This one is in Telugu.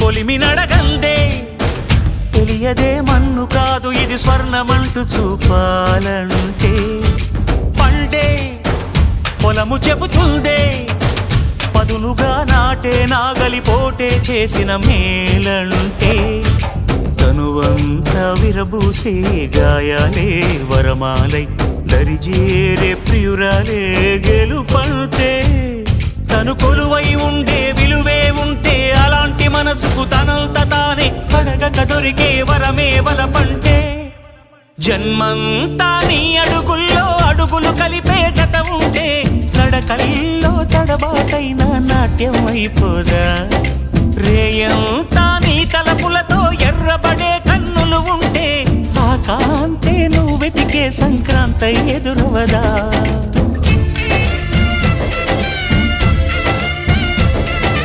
కొలిమి నడగందే తెలియదే మన్ను కాదు ఇది స్వర్ణమంటూ చూపాలంటే పండే పొలము చెబుతుందే పదునుగా నాటే నాగలిపోటే చేసిన మేలంటే తనువంతా విరబూసే గాయాలే వరమాలై దరిజేరే ప్రియురాలే గెలుపంటే తను కొలువై ఉండే విలువే ఉంటే అలాంటి మనసుకు తనంత తానే అడగక దొరికే వరమే వలపంటే జన్మంతా నీ అడుగుల్లో అడుగులు కలిపే జత ఉంటే నడకల్లో తడబాటైన నాట్యం అయిపోదా రేయంతా నీ తలపులతో ఎర్రబడే కన్నులు ఉంటే ఆ కాంతే నువ్వు వెతికే సంక్రాంతి ఎదురవదా